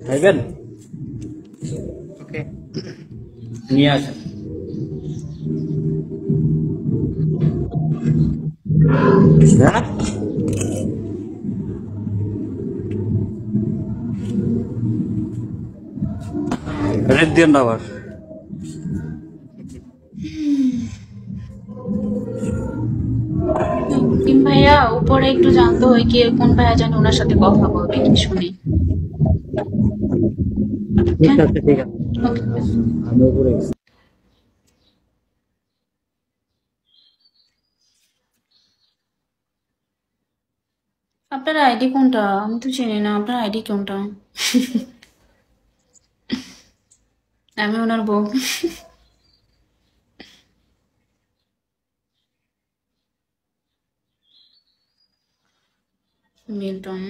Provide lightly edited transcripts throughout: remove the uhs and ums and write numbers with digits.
খাইবেন? ওকে। নিয়ে আসেন। হ্যাঁ? রেড দিয়েন না আবার। তিন ভাইয়া উপরে একটু জানতো ওই কে কোন ভাইয়া জানি ওনার সাথে কথা বলবে কি শুনি। ঠিক হ্যাঁ, আছে, ঠিক আছে। ওকে। আমি উপরে গেছি। আপনার আইডি কোনটা? আমি তো চিনি না আপনার আইডি কোনটা। আমি ওনার বউ। মিল্টন।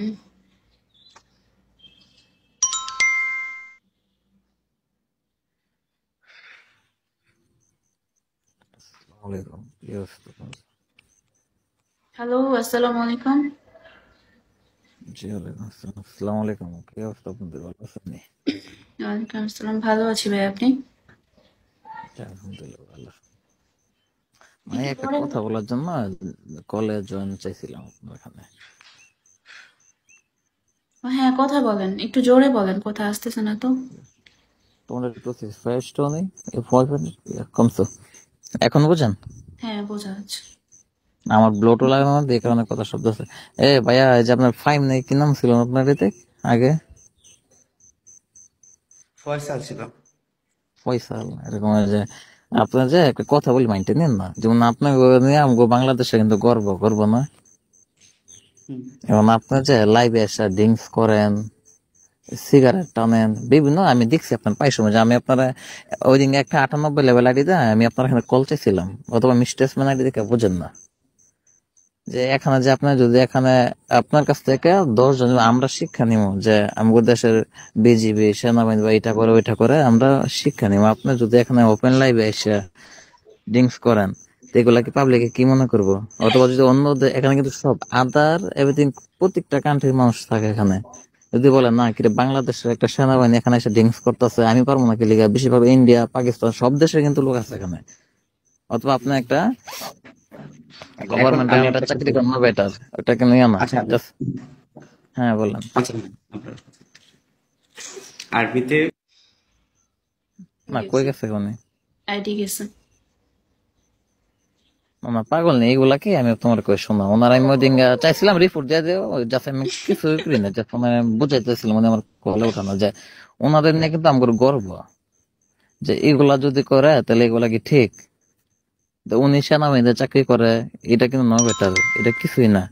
ওয়ালাইকুম, কি অবস্থা তোমার? হ্যালো, আসসালামু আলাইকুম। জি ওয়ালাইকুম আসসালাম। আসসালামু আলাইকুম, কি অবস্থা আপনাদের, ভালো আছেন নি? ওয়ালাইকুম আসসালাম, ভালো আছি ভাই, আপনি? জি, আলহামদুলিল্লাহ ভালো। মানে একটু একটা জোরে কথা বলার জন্য কলে জয়েন চাইছিলাম আপনার এখানে। হ্যাঁ, কথা বলেন, একটু জোরে বলেন, কথা আসতেছে না তো। তোমাদের একটু ফ্রেশ তো নেই, কমছো এখন বুঝেন? হ্যাঁ, বোঝা যাচ্ছে। আমার ব্লোটো লাগানো না, এই কারণে কথা শব্দ আছে। ভাইয়া, এই যে আপনার ফাইম নেই, কি নাম ছিল আপনার এতে আগে? ফয়সাল ছিল। ফয়সাল, এরকম। যে আপনার যে একটা কথা বলি, মাইন্ডে নেন না, যেমন আপনার নিয়ে আমগো বাংলাদেশে কিন্তু গর্ব গর্ব না। হুম। এবং আপনার যে লাইভে এসে ড্রিঙ্কস করেন, সিগারেট টানেন বিভিন্ন, আমি দেখছি আপনার পাই সময় যে আমি আপনার ওই দিন একটা 98 লেভেল আইডি দেয় আমি আপনার এখানে কল চাইছিলাম, অথবা মিস্টেসম্যান আইডি দেখে বুঝেন না যে এখানে যে আপনার যদি এখানে আপনার কাছ থেকে 10 জন আমরা শিক্ষা নিব যে আমাদের দেশের বিজিবি সেনাবাহিনী বা এটা করে ওইটা করে আমরা শিক্ষা নিব। আপনি যদি এখানে ওপেন লাইভে এসে ড্রিঙ্কস করেন তো এগুলা কি পাবলিকে কি মনে করবো? অথবা যদি অন্য এখানে কিন্তু সব আদার এভরিথিং, প্রত্যেকটা কান্ট্রির মানুষ থাকে এখানে। যদি বলেন না কি বাংলাদেশের একটা সেনাবাহিনী এখানে এসে ড্রিঙ্কস করতেছে, আমি পারবো না কি লিগা? বেশিরভাগ ইন্ডিয়া পাকিস্তান সব দেশের কিন্তু লোক আছে এখানে। অথবা আপনি একটা এখন গভর্নমেন্টের আমি আন্ডার আপনাকে চাকরি করেন না, বেটার ওটাকে নিয়ে না আচ্ছা জাস্ট। হ্যাঁ বললেন। আচ্ছা আপনার আরবিতে না কই গেছে, গেছে কোনে? আইডি গেছে। না পাগল নেই, এগুলা কি আমি তোমার কই শোনা ওনার, আমি ওই দিন চাইছিলাম রিপোর্ট দিয়ে দিও, জাস্ট আমি কিছু করি না, জাস্ট মানে বুঝাইতেছিলাম, মানে আমার কলে উঠানো যে ওনাদের নিয়ে কিন্তু আমার গর্ব যে এগুলা যদি করে তাহলে এগুলা কি ঠিক? তো উনি সেনাবাহিনীতে চাকরি করে, এটা কিন্তু নো বেটার, এটা কিছুই না।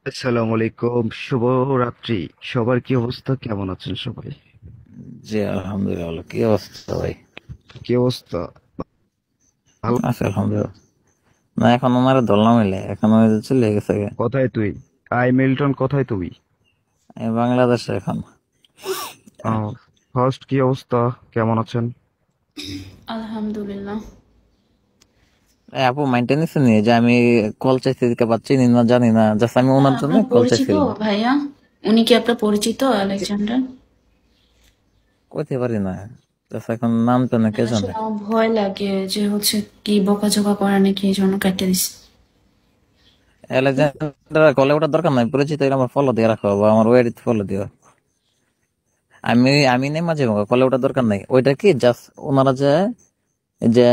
আসসালামু আলাইকুম, শুভ রাত্রি। সবার কি অবস্থা, কেমন আছেন সবাই? জি আলহামদুলিল্লাহ ভালো। কি অবস্থা ভাই? কি অবস্থা? ভালো। আছে আলহামদুলিল্লাহ। না এখন ওনারা ধরলাম হইলে, এখন ওই যে চলে গেছে গে। কোথায় তুই? মিল্টন, কোথায় তুই? আমি বাংলাদেশে এখন। ফার্স্ট কি অবস্থা, কেমন আছেন? আলহামদুলিল্লাহ। আপু মাইন্ডে নিচ্ছে নি যে আমি কল চাইছি দিকে পাচ্ছি না, জানি না, জাস্ট আমি না, ওনার জন্য আপনার কল পরিচিত চাইছিলাম। ভাইয়া? উনি কি আপনার পরিচিত আলেকজান্ডার? কইতে পারি না, জাস্ট এখন নাম তো না, কে আসলে জানে। আমার ভয় লাগে যে হচ্ছে কি বকাঝকা করে নাকি, এই জন্য কাটতে দিছি। আলেকজান্ডার কলে ওঠার দরকার নাই, পরিচিত হইলে আমার ফলো দিয়ে রাখো বা আমার ওয়েডিতে ফলো দিও। আমি আমি নেই মাঝে মাঝে কলে ওঠার দরকার নাই। ওইটা কি জাস্ট ওনারা যে যে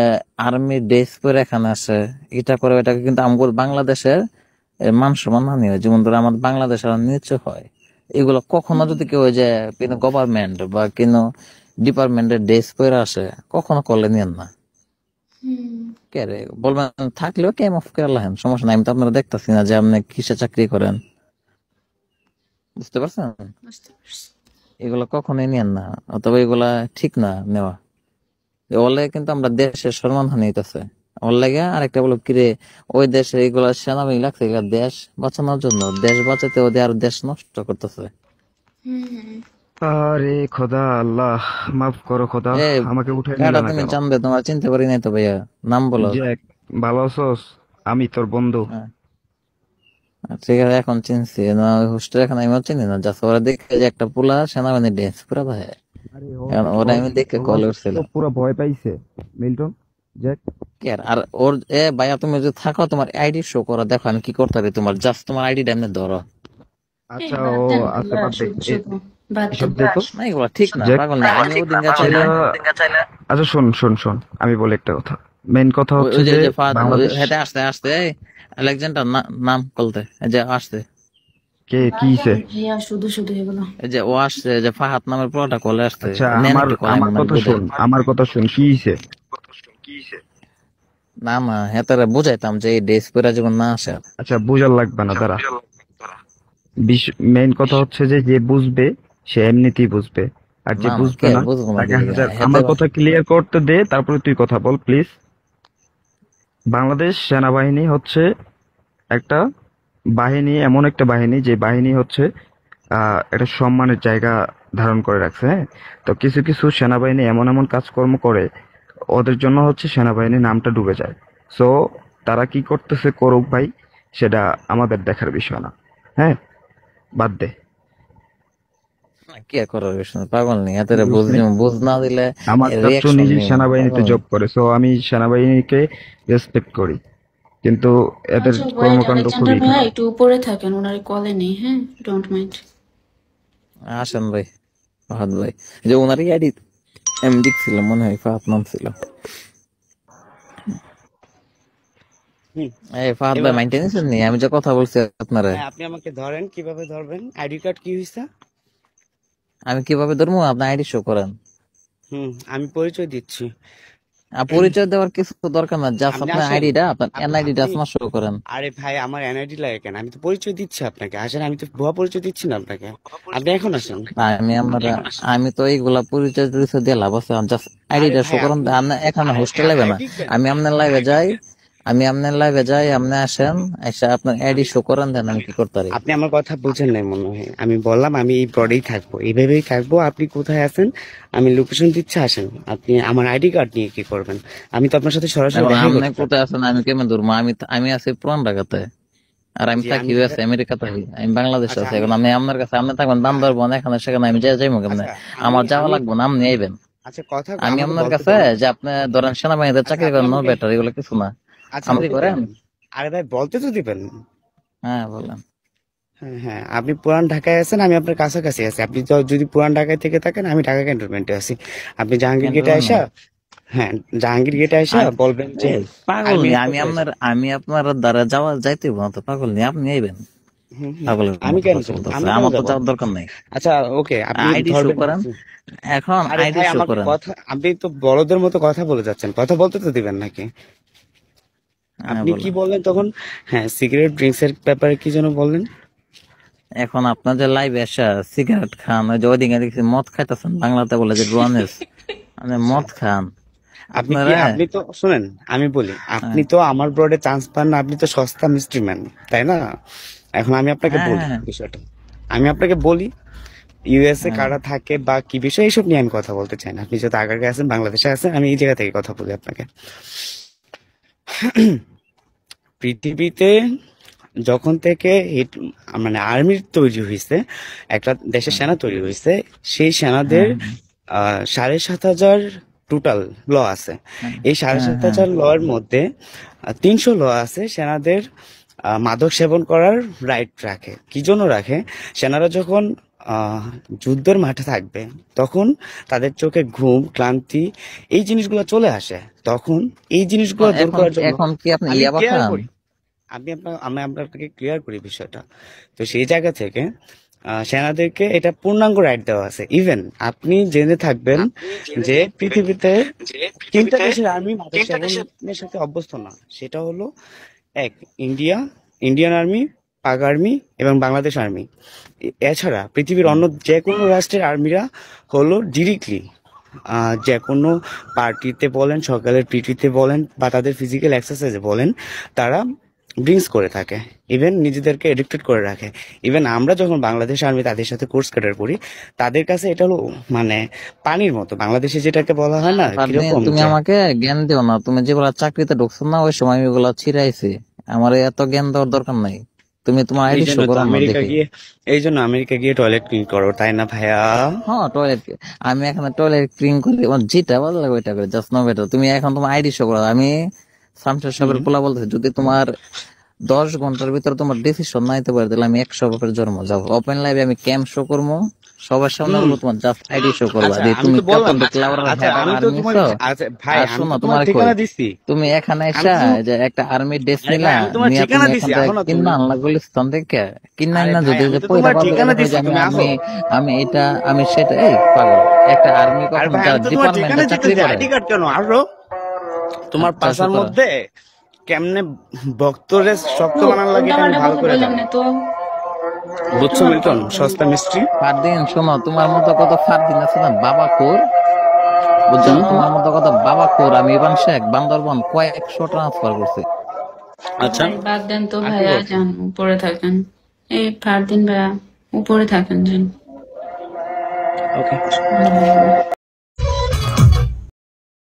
আর্মি ড্রেস পরে এখানে আসে, এটা করে ওইটাকে কিন্তু আমাদের বাংলাদেশের মান সম্মান হানি হয়, যেমন ধরো আমাদের বাংলাদেশের নিচু হয়। এগুলো কখনো যদি কেউ ওই যে কোনো গভর্নমেন্ট বা কোনো ডিপার্টমেন্টের ড্রেস পরে আসে, কখনো করলে নিয়েন না। হুম, কে রে বলবেন, থাকলেও কেম অফ করে লাহেন, সমস্যা নাই, আমি তো আপনারা দেখতেছি না যে আপনি কিসে চাকরি করেন, বুঝতে পারছেন? বুঝতে পারছি। এগুলো কখনোই নিয়েন না, অথবা এগুলা ঠিক না নেওয়া। ওর কিন্তু আমরা দেশের সম্মান হানি হইতেছে। ওর লাগে আরেকটা বলো কিরে, ওই দেশে এগুলা সেনাবাহিনী লাগছে এগুলা দেশ বাঁচানোর জন্য, দেশ বাঁচাতে ওদের আর দেশ নষ্ট করতেছে। হুম হুম। আরে খোদা, আল্লাহ মাফ করো খোদা। এ আমাকে উঠে নিলে কাটা না তুমি কেন? জানবে, তোমার চিনতে পারি নাই তো ভাইয়া, নাম বলো। জ্যাক, ভালো আছোস? আমি তোর বন্ধু। হ্যাঁ, ঠিক আছে, এখন চিনছি না, ওই হোস্টেল এখন আমি চিনি না, জাস্ট ওরা দেখে যে একটা পোলা সেনাবাহিনী ড্রেস পরে থাকে, আরে এখন ওরা আমি দেখে কল করছিল। পুরো ভয় পাইছে মিল্টন জ্যাক। কি আর ওর ভাইয়া তুমি যদি থাকো তোমার আইডি শো করো, দেখো আমি কি করতে পারি, তোমার জাস্ট তোমার আইডিটা এমনি ধরো। আচ্ছা বাদ ও দেন আচ্ছা ভাইয়া, বাদ দে শুধু শুধু বাদ এসব দেন। দেখো না এগুলো ঠিক না, জ্যাক। পাগল না, আমি ওদিনকে চাইলে আচ্ছা শোন শোন শোন, আমি বলি একটা কথা। মেইন কথা ওই হচ্ছে ওই যে যে যে ফাহাদ বাংলাদেশ হেঁটে আসতে আসতে আলেকজান্ডার নাম বলতে, এই যে আসছে, কে বাদ কি হইছে? দেন ভাইয়া, শুধু শুধু এগুলো। এই যে ও আসছে, যে ফাহাদ নামের পোলাটা কলে আসছে, আচ্ছা নেন আমার একটু কল, আমার আমি কথা বুঝাই। শোন, আমার কথা শোন, কি হইছে? না না হেতারে বুঝাইতাম যে এই ড্রেস পরে যখন না আসে। আচ্ছা বুঝার লাগবে না, দাঁড়া। মেইন কথা হচ্ছে যে যে বুঝবে সে এমনিতেই বুঝবে, আর যে না না বুঝবে কে না বুঝবো না তাকে দিদি, হাজার। হেতে আমার কথা ক্লিয়ার করতে দে, তারপরে তুই কথা বল প্লিজ। বাংলাদেশ সেনাবাহিনী হচ্ছে একটা বাহিনী, এমন একটা বাহিনী যে বাহিনী হচ্ছে একটা সম্মানের জায়গা ধারণ করে রাখছে, হ্যাঁ। তো কিছু কিছু সেনাবাহিনী এমন এমন কাজকর্ম করে, ওদের জন্য হচ্ছে সেনাবাহিনীর নামটা ডুবে যায়। সো তারা কি করতেছে করুক ভাই, সেটা আমাদের দেখার বিষয় না, হ্যাঁ। বাদ দে। কি আর করার বিষয় না, পাগল নেই হেতারে বুঝ না দিলে আমার চাচু রিয়াকশন নিজে নেই, সেনাবাহিনীতে পাগল জব করে, সো আমি সেনাবাহিনীকে রেসপেক্ট করি, কিন্তু এদের আচ্ছা ওয়েট, কর্মকাণ্ড আলেকজান্ডার খুবই ভাইয়া খারাপ। একটু উপরে থাকেন, ওনার কলে নেই, হ্যাঁ, ডোন্ট মাইন্ড। আসেন ভাই, ফাহাদ ভাই, যে ওনারই আইডি আমি দেখছিলাম, মনে হয় ফাহাদ নাম ছিল। হুম। এই ফাহাদ ভাই এবার মেইনটেনেন্স নেই, আমি যে কথা বলছি আপনারা, হ্যাঁ, আপনি আমাকে ধরেন, কিভাবে ধরবেন? আইডি কার্ড কি হয়েছে? আমি কিভাবে ধরবো, আপনার আইডি শো করেন। আমি পরিচয় দিচ্ছি। আর পরিচয় দেওয়ার কিছু তো দরকার না, জাস্ট আপনি আপনার আসেন। আইডিটা, আপনার এনআইডিটা আপনি শো করেন। আরে ভাই, আমার এনআইডি লাগে কেন? আমি তো পরিচয় দিচ্ছি আপনাকে, আসেন। আমি তো ভুয়া পরিচয় দিচ্ছি না আপনাকে, আপনি এখন আসেন। আমি তো এইগুলা পরিচয় টরিচয় দিয়ে লাভ আছে, জাস্ট আইডিটা আরে শো ভাই, করেন। আপনি এখানে হোস্টেল লাইবে না, আইডি কেন? আমি আপনার লাইভে যাই, আপনি আসেন, এসে আপনার আইডি শো করেন, দেন আমি কি করতে পারি। আপনি আমার কথা বুঝেন নাই মনে হয়। আমি বললাম আমি এই ব্রডেই থাকবো, এইভাবেই থাকবো। আপনি কোথায় আছেন আমি লোকেশন দিচ্ছি, আসেন। আপনি আমার আইডি কার্ড নিয়ে কি করবেন? আমি তো আপনার সাথে সরাসরি এখন দেখাই আপনি করতে চাই। কোথায় আছেন, আমি কেমন ধরবো, আমি আছি পুরান ঢাকাতে, আর আমি জি, থাকি আমি ইউএস আমেরিকাতে, আমি বাংলাদেশে আচ্ছা আছি। এখন আমি আপনার কাছে, আপনি থাকবেন বান্দরবন, এখানে সেখানে আমি যাইবো কেমনে, আচ্ছা আমার আমি যাওয়া আমি লাগবো না, আপনি আইবেন। আচ্ছা, কথা আমি আমাকে আপনার বলতে কাছে দেন। যে আপনি ধরেন সেনাবাহিনীতে আচ্ছা, চাকরি আপনি করেন, নো আমাকে বেটার, এগুলো কিছু না, আচ্ছা আপনি বলতে করেন। দেন। আরে ভাই, বলতে তো দিবেন। হ্যাঁ বলেন। হ্যাঁ হ্যাঁ, আপনি পুরান ঢাকায় আছেন, আমি আপনার কাছাকাছি আছি। আপনি যদি পুরান ঢাকায় থেকে থাকেন, আমি ঢাকা ক্যান্টনমেন্টে আছি। আপনি জাহাঙ্গীর গেটে ক্যান্টনমেন্ট আসা, হ্যাঁ, জাহাঙ্গীর গেটে আসা বলবেন যে পাগল আর্মি নি, হেডকোয়ার্টার। আমি আপনার দ্বারা যাইতে হইব না তো, পাগল নি, আপনি আইবেন। পাগলের আমি মতো কেন কথা যাবো? বলতেছে, আমি কেন আমার তো যাবো? যাওয়ার দরকার নেই। আচ্ছা ওকে, আপনি আইডি শো ধরবেন করেন, বলছি। এখন আরে আইডি ভাই, শো আমাকে করেন। কথা, আপনি তো বলদের মতো কথা বলে যাচ্ছেন, কথা বলতে তো দিবেন নাকি? হ্যাঁ আপনি কি বলেন। বললেন তখন? হ্যাঁ, সিগারেট ড্রিঙ্কস এর ব্যাপারে কি যেন বললেন? এখন আপনাদের লাইভে এসে সিগারেট খান, ওই যে ওইদিকে দেখছি মদ খাইতেছেন, বাংলাতে বলে যে ড্রোনেস, মানে মদ খান আপনি কি, আপনারা। আপনি তো শুনেন, আমি বলি, আপনি তো আমার ব্রডে চান্স পান না, আপনি তো সস্তা মিস্ট্রি ম্যান, তাই না? এখন আমি আপনাকে হ্যাঁ বলি হ্যাঁ বিষয়টা, আমি আপনাকে বলি ইউএসএ হ্যাঁ। কারা থাকে বা কি বিষয়, এইসব নিয়ে আমি কথা বলতে চাই না। আপনি যত আগে আছেন, বাংলাদেশে আছেন, আমি এই জায়গা থেকে কথা বলি আপনাকে। পৃথিবীতে যখন থেকে মানে আর্মির তৈরি হয়েছে, একটা দেশের সেনা তৈরি হয়েছে, সেই সেনাদের হ্যাঁ 7,500 টোটাল ল আছে। হ্যাঁ এই সাড়ে হ্যাঁ সাত হ্যাঁ। হাজার ল এর মধ্যে 300 ল আছে সেনাদের মাদক সেবন করার রাইট রাখে। কি জন্য রাখে? সেনারা যখন যুদ্ধের মাঠে থাকবে, তখন তাদের চোখে ঘুম, ক্লান্তি, এই জিনিসগুলো চলে আসে। তখন এই জিনিসগুলো দূর এখন করার জন্য এখন কি আপনি আমি ইয়াবা ক্লিয়ার খান? করি, আমি আপনাকে ক্লিয়ার করি বিষয়টা। তো সেই জায়গা থেকে সেনাদেরকে এটা পূর্ণাঙ্গ রাইট দেওয়া আছে। ইভেন আপনি জেনে থাকবেন যে পৃথিবীতে 3টা দেশের আর্মি মাদক সেবনের সাথে অভ্যস্ত না। সেটা হলো এক, ইন্ডিয়ান আর্মি, পাক আর্মি এবং বাংলাদেশ আর্মি। এছাড়া পৃথিবীর অন্য যে কোনো রাষ্ট্রের আর্মিরা হলো ডিরেক্টলি যে কোনো পার্টিতে বলেন, সকালের পিটিতে বলেন, বা তাদের ফিজিক্যাল এক্সারসাইজে বলেন, তারা ড্রিঙ্কস করে থাকে, ইভেন নিজেদেরকে এডিক্টেড করে রাখে। ইভেন আমরা যখন বাংলাদেশ আর্মি তাদের সাথে কোর্স ক্যাডার করি, তাদের কাছে এটা হলো মানে পানির মতো। বাংলাদেশে যেটাকে বলা হয় না, কিরকম তুমি যে আমাকে জ্ঞান দিও না, তুমি যেগুলা চাকরিতে ঢুকছো না ওই সময় আমি ওগুলা ছিড়াইছি, আমার এত জ্ঞান দেওয়ার দরকার নাই। তুমি তোমার এই আইডি জন্য শো তো করো না আমেরিকা দেখি। গিয়ে আমেরিকা গিয়ে টয়লেট ক্লিন করো, তাই না ভাইয়া? হ্যাঁ টয়লেট, আমি এখানে টয়লেট ক্লিন করি, আমার যেটা ভালো লাগে ওইটা করি, জাস্ট নো বেটার। তুমি এখন তোমার আইডি শো করো। আমি সামসের সবের পোলা বলতেছি, যদি তোমার 10 ঘন্টার ভিতরে তোমার ডিসিশন না নিতে পারে, তাহলে আমি 100 বাপের জন্ম যাবো। ওপেন লাইভে আমি ক্যাম্প শো করবো, সবার সামনে বলবো, তোমার জাস্ট আইডি শো করবা আচ্ছা যে আমি তুমি তো বললাম, কাপড় দেখলে আচ্ছা আমি তো তোমার, আচ্ছা ভাই আর আমি শোনো তো তোমার তোমার ঠিকানা কই, দিছি। তুমি এখানে আমি এসা তো যে একটা আর্মি ড্রেস আরে নিলা, ভাই আমি তোমার নিয়ে ঠিকানা তুমি দিছি, এখান থেকে এখনো তুমি, কিনা আনলা গুলিস্তান থেকে কিনা আরে না, ভাই যদি আমি যে তো পয়লা তোমার পাবলিক ঠিকানা দেখো দিছি, যে আমি তুমি আসো। আমি আমি এটা আমি সেটা, এই পাগল, একটা আর্মি আর কখনো ভাই যারা আমি তো তোমার ঠিকানা ডিপার্টমেন্টে চাকরি দিতেছি, করে। আইডি কার্ড কেন আরো তোমার আচ্ছা পাশার শুক্র, মধ্যে কেমনে ভক্তরে শক্ত বানান লাগে এটা আমি উল্টাপাল্টা ভালো কথা করে বললাম জানি। না তো। বুঝছো উল্টাপাল্টা মিল্টন, কথা বললাম সস্তা মিস্ত্রি। ফারদিন শোনো, তোমার মতো কত ফারদিন আছে না বাবা খোর, বুঝছো, তোমার মতো কত বাবা খোর আমি ইবান শেখ বান্দরবন কয়েকশো ট্রান্সফার করছি। আচ্ছা ভাই বাদ দেন তো আর কি ভাইয়া, বলছো? যান উপরে থাকেন। এই ফারদিন ভাইয়া উপরে থাকেন, যান। ওকে। ভালো লাগবে।